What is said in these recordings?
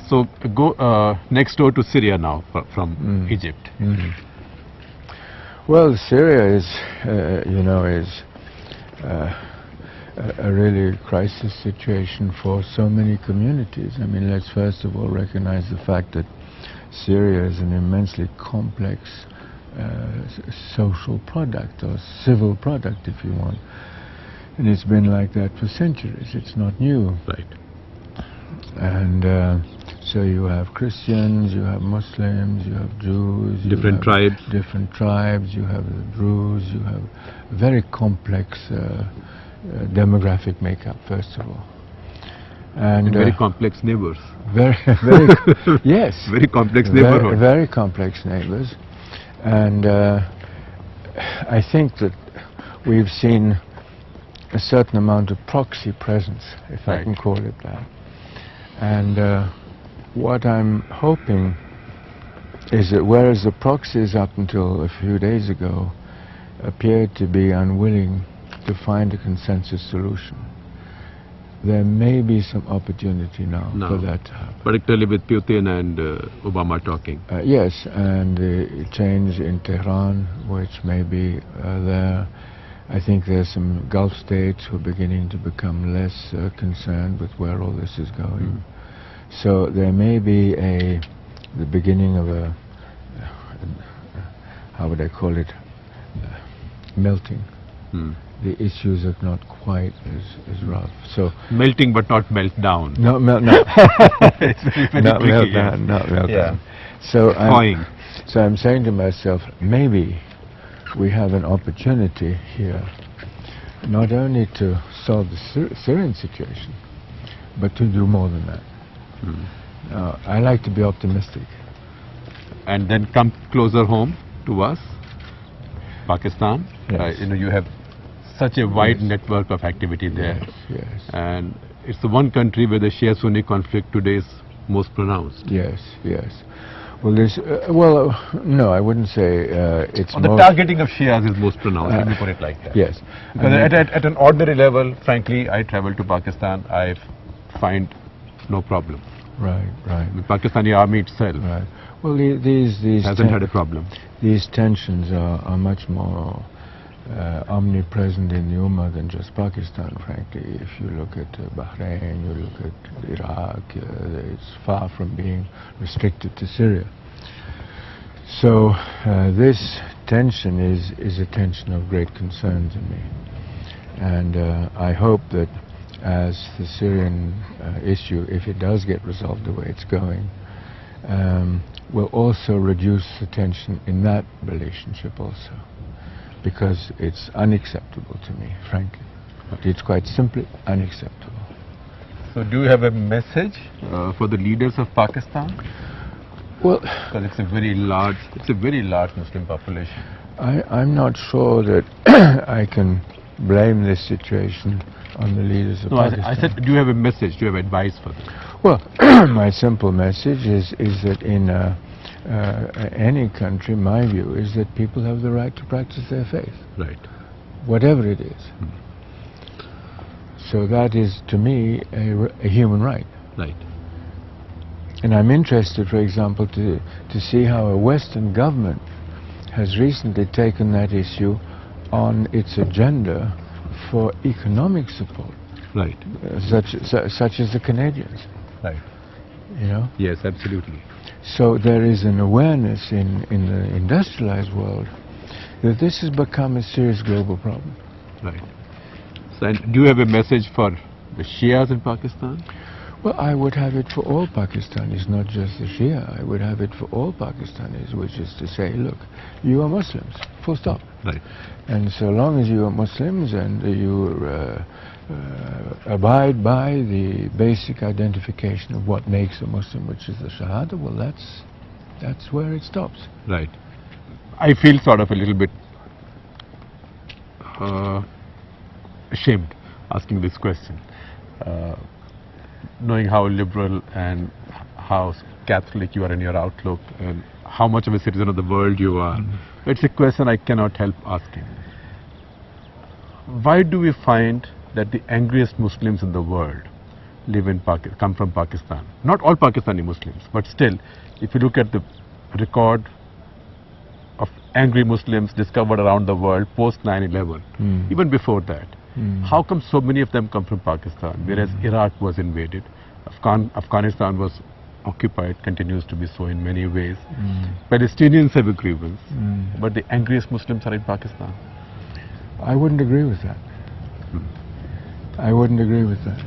So go next door to Syria now from Egypt. Well, Syria is, is a really crisis situation for so many communities. I mean, let's first of all recognize the fact that Syria is an immensely complex social product, or civil product, if you want. And it's been like that for centuries. It's not new. Right. And so you have Christians, you have Muslims, you have Jews, different tribes. Different tribes, you have the Druze, you have a very complex demographic makeup, first of all. And very complex neighbors. Very, yes. Very complex neighborhood. Very complex neighbors. And I think that we've seen a certain amount of proxy presence, if I can call it that. And what I'm hoping is that whereas the proxies up until a few days ago appeared to be unwilling to find a consensus solution, there may be some opportunity now for that to happen. Particularly with Putin and Obama talking. Yes, and the change in Tehran, which may be there. I think there's some Gulf states who are beginning to become less concerned with where all this is going. So there may be the beginning of a how would I call it, melting. The issues are not quite as rough. So melting but not melt down. No. It's very not tricky, melt down, not melt down. So I'm saying to myself, maybe we have an opportunity here not only to solve the Syrian situation, but to do more than that. I like to be optimistic. And then come closer home to us, Pakistan. Yes. You have such a wide network of activity there. Yes. And it's the one country where the Shia-Sunni conflict today is most pronounced. Yes. Well, no, I wouldn't say it's the targeting of Shias is most pronounced, let me put it like that. Yes. Because at an ordinary level, frankly, I travel to Pakistan, I find no problem. Right. The Pakistani army itself Well, these hasn't had a problem. These tensions are much more omnipresent in the Ummah than just Pakistan, frankly. If you look at Bahrain, you look at Iraq, it's far from being restricted to Syria. So this tension is a tension of great concern to me. And I hope that as the Syrian issue, if it does get resolved the way it's going, will also reduce the tension in that relationship also. Because it's unacceptable to me, frankly. It's quite simply unacceptable. So do you have a message for the leaders of Pakistan? Well, because it's a very large Muslim population. I'm not sure that I can blame this situation on the leaders of Pakistan. I said, do you have a message? Do you have advice for them? Well, my simple message is that in any country, my view is that people have the right to practice their faith. Right. Whatever it is. So that is, to me, a human right. Right. And I'm interested, for example, to see how a Western government has recently taken that issue on its agenda for economic support. Right. Such as the Canadians. Right. Yes, absolutely. So there is an awareness in the industrialized world that this has become a serious global problem. Right. So, and do you have a message for the Shias in Pakistan? Well, I would have it for all Pakistanis, not just the Shia. I would have it for all Pakistanis, which is to say, look, you are Muslims, full stop. Right. And so long as you are Muslims and you abide by the basic identification of what makes a Muslim, which is the Shahada, well, that's where it stops. Right. I feel sort of a little bit ashamed asking this question, knowing how liberal and how Catholic you are in your outlook and how much of a citizen of the world you are. It's a question I cannot help asking. Why do we find that the angriest Muslims in the world come from Pakistan. Not all Pakistani Muslims, but still, if you look at the record of angry Muslims discovered around the world post 9/11, even before that, how come so many of them come from Pakistan, whereas Iraq was invaded, Afghanistan was occupied, continues to be so in many ways. Palestinians have a grievance, but the angriest Muslims are in Pakistan. I wouldn't agree with that. I wouldn't agree with that.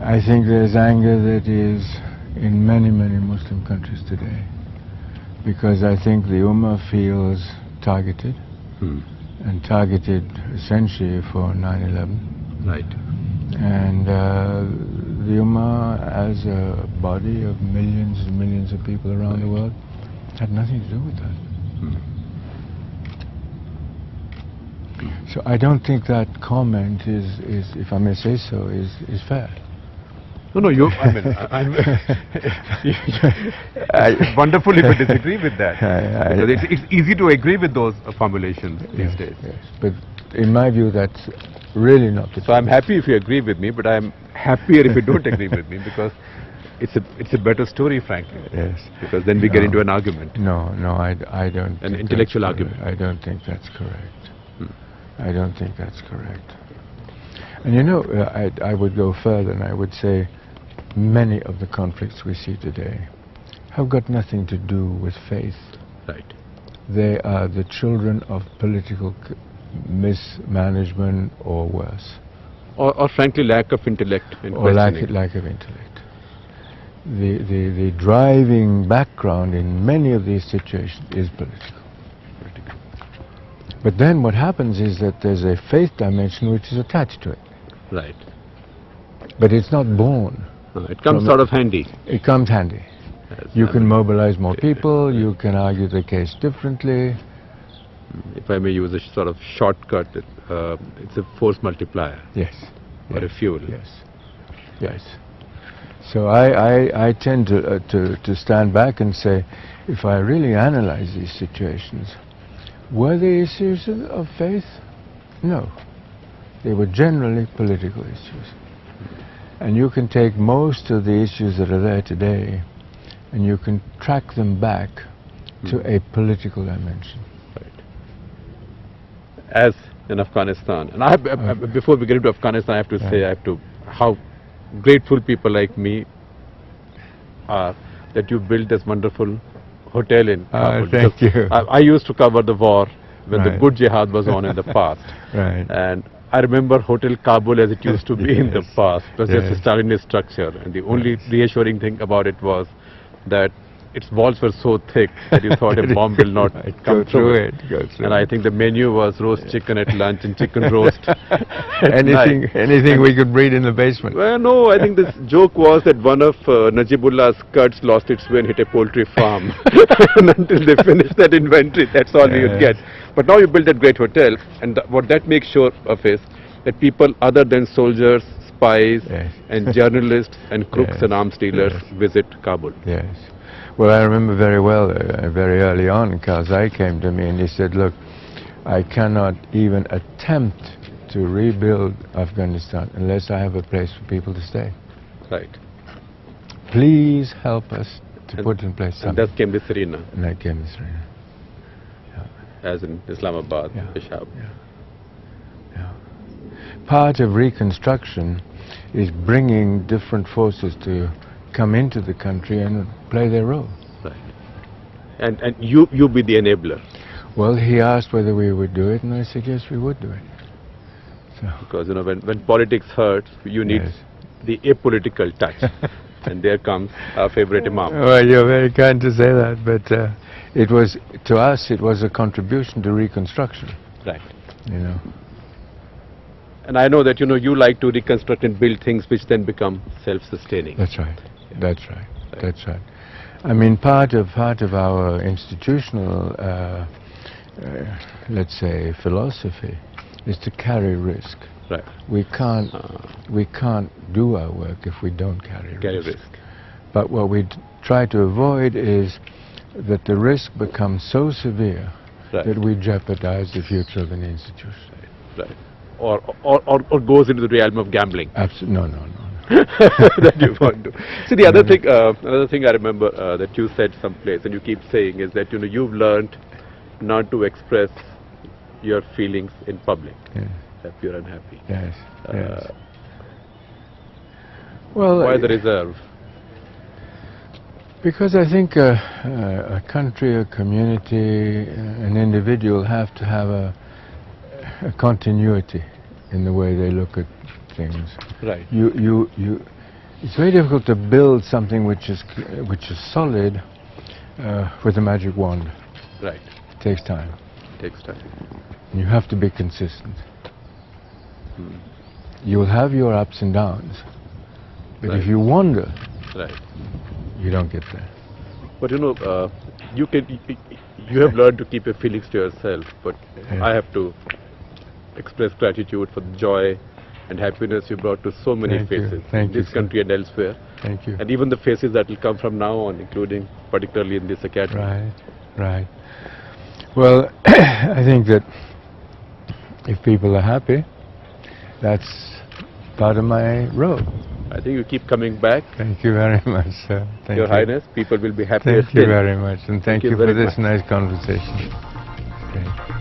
I think there's anger that is in many, many Muslim countries today, because I think the Ummah feels targeted, and targeted essentially for 9/11. Right. And the Ummah, as a body of millions and millions of people around the world, had nothing to do with that. So I don't think that comment is, if I may say so, is fair. No, it's wonderful if you disagree with that. Because it's easy to agree with those formulations these days. Yes, but in my view, that's really not the case. So I'm happy if you agree with me, but I'm happier if you don't agree with me, because it's a better story, frankly. Yes. Because then we get into an argument. No, I don't. An intellectual argument. I don't think that's correct. I don't think that's correct. And you know, I would go further and I would say many of the conflicts we see today have got nothing to do with faith. Right. They are the children of political mismanagement or worse. Or frankly, lack of intellect and or lack questioning. of intellect. The driving background in many of these situations is political. But then what happens is that there's a faith dimension which is attached to it. Right. But it's not born. No, it comes sort of handy. It comes handy. Yes, You can mobilize more people, you can argue the case differently. If I may use a sort of shortcut, it's a force multiplier. Yes. Or a fuel. Yes. Yes. So I tend to stand back and say, if I really analyze these situations, were they issues of faith? No. They were generally political issues. And you can take most of the issues that are there today and you can track them back to a political dimension. Right. As in Afghanistan. And I have, before we get into Afghanistan, I have to say, how grateful people like me are that you built this wonderful hotel in Kabul. Thank you. I used to cover the war when the good jihad was on in the past. Right. And I remember Hotel Kabul as it used to be in the past. It was just a Stalinist structure, and the only reassuring thing about it was that its walls were so thick that you thought a bomb will not come through it. And I think the menu was roast chicken at lunch and chicken roast at anything we could breed in the basement. Well, no, I think this joke was that one of Najibullah's cuts lost its way and hit a poultry farm. And until they finished that inventory, that's all we would get. But now you build that great hotel, and what that makes sure of is that people other than soldiers, spies, and journalists and crooks and arms dealers visit Kabul. Yes. Well, I remember very well, very early on, Karzai came to me and he said, look, I cannot even attempt to rebuild Afghanistan unless I have a place for people to stay. Right. Please help us to put in place something. And that came the Serena. And that came the Serena. As in Islamabad, Peshawar. Part of reconstruction is bringing different forces to come into the country and play their role. Right. And you be the enabler. Well, he asked whether we would do it, and I said yes, we would do it. So. Because you know, when politics hurts, you need the apolitical touch, and there comes our favorite Imam. Well, you're very kind to say that, but it was, to us, it was a contribution to reconstruction. Right. You know. And I know that you like to reconstruct and build things which then become self-sustaining. That's right. That's right. That's right. I mean, part of our institutional, let's say, philosophy is to carry risk. Right. We can't do our work if we don't carry risk. But what we try to avoid is that the risk becomes so severe that we jeopardize the future of an institution. Right. or goes into the realm of gambling? Absolutely, no, no, no. That you want to. See, the another thing I remember that you said someplace, and you keep saying, is that you've learned not to express your feelings in public. Yes. Happy or unhappy. Yes. Yes. Well, why the reserve? Because I think a country, a community, an individual have to have a continuity in the way they look at things. Right. It's very difficult to build something which is solid with a magic wand. Right. It takes time. Takes time. You have to be consistent. You will have your ups and downs, but Right. if you wander, Right. you don't get there. But you have learned to keep your feelings to yourself, but Yeah. I have to express gratitude for the joy and happiness you brought to so many Thank you. faces Thank in you, this sir. country and elsewhere, Thank you. and even the faces that will come from now on, including particularly in this academy. Right, right. Well, I think that if people are happy, that's part of my road. I think you keep coming back, Thank you very much, sir. Thank Your you. Highness. People will be happier Thank you still. very much, and thank you you for very this much. nice conversation. Great.